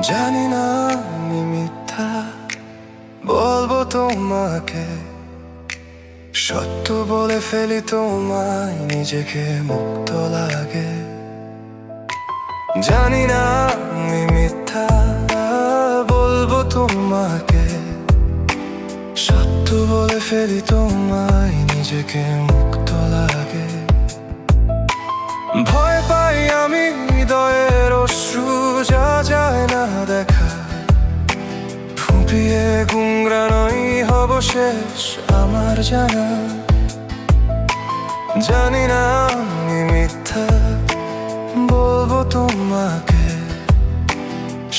জানি না আমি মিথ্যা বলবো তোমাকে, সত্য বলে ফেলি তোমায়, নিজেকে মুক্ত লাগে। জানি না আমি মিথ্যা বলবো তোমাকে, সত্য বলে ফেলি তোমায়, নিজেকে মুক্ত লাগে। ভয় পাই আমি হৃদয়ের অশ্রু, যা যায় না দেখা, ফুঁপিয়ে গুঙ্গরানোই হব শেষ আমার জানা। জানি না আমি মিথ্যা বলবো তোমাকে,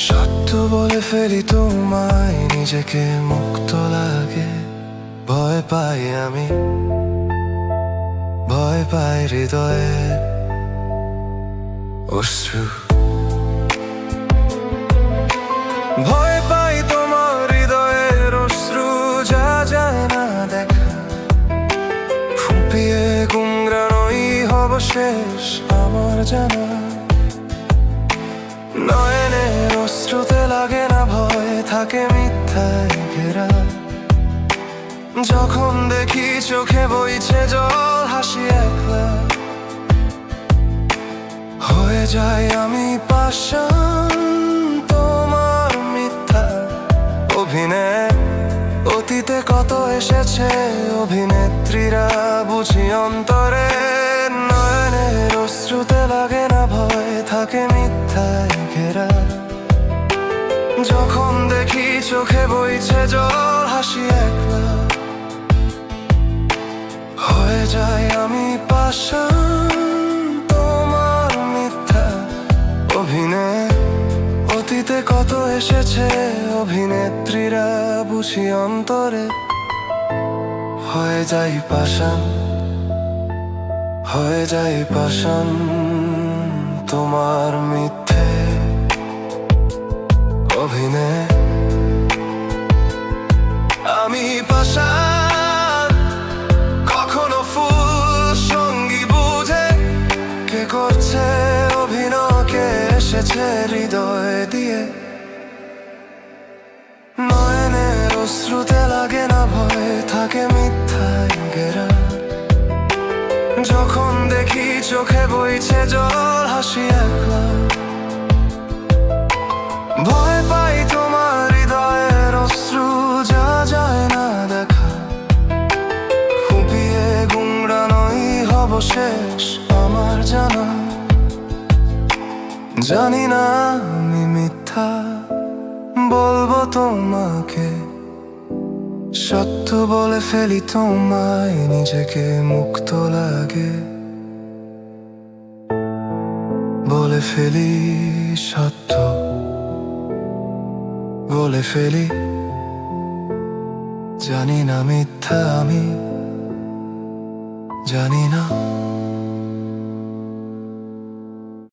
সত্য বলে ফেলি তোমায়, নিজেকে মুক্ত লাগে। ভয় পাই আমি, ভয় পাই হৃদয়ের অশ্রু, ভয় পাই তোমার হৃদয়ের অশ্রু, যা যায় না দেখা, ফুঁপিয়ে গুঙ্গরানোই হব শেষ আমার জানা। নয়নের অশ্রুতে লাগে না ভয়, থাকে মিথ্যায় ঘেরা। যখন দেখি চোখে বইছে জল, হাসি একলা হয়ে যাই আমি পাষাণ। তোমার মিথ্যা অভিনয় অতীতে কত এসেছে অভিনেত্রীরা, বুঝি অন্তরে। নয়নের অশ্রুতে লাগে না ভয়, থাকে মিথ্যায় ঘেরা। যখন দেখি চোখে বইছে জল, হাসি একলা হয়ে যাই আমি পাষাণ। তোমার মিথ্যা অভিনয় অতীতে কত এসেছে অভিনেত্রীরা, বুঝি অন্তরে। হয়ে যাই পাষাণ, হয়ে যাই পাষাণ তোমার মিথ্যে অভিনয়। আমি পাষাণ, কখনো ফুল সঙ্গী বুঝে কে করছে অভিনয়, কে এসেছে হৃদয় দিয়ে। নয়নের অশ্রুতে লাগে না ভয়, থাকে মিথ্যায় ঘেরা। যখন দেখি চোখে বইছে জল, হাসি একলা। ভয় পাই তোমার হৃদয়ের অশ্রু, যা যায় না দেখা, ফুঁপিয়ে গুঙ্গরানোই হব শেষ আমার জানা। জানি না আমি মিথ্যা বলবো তোমাকে, সত্য বলে ফেলি তোমায়, নিজেকে মুক্ত লাগে। বলে ফেলি সত্য, বলে ফেলি, জানি না মিথ্যা আমি, জানি না।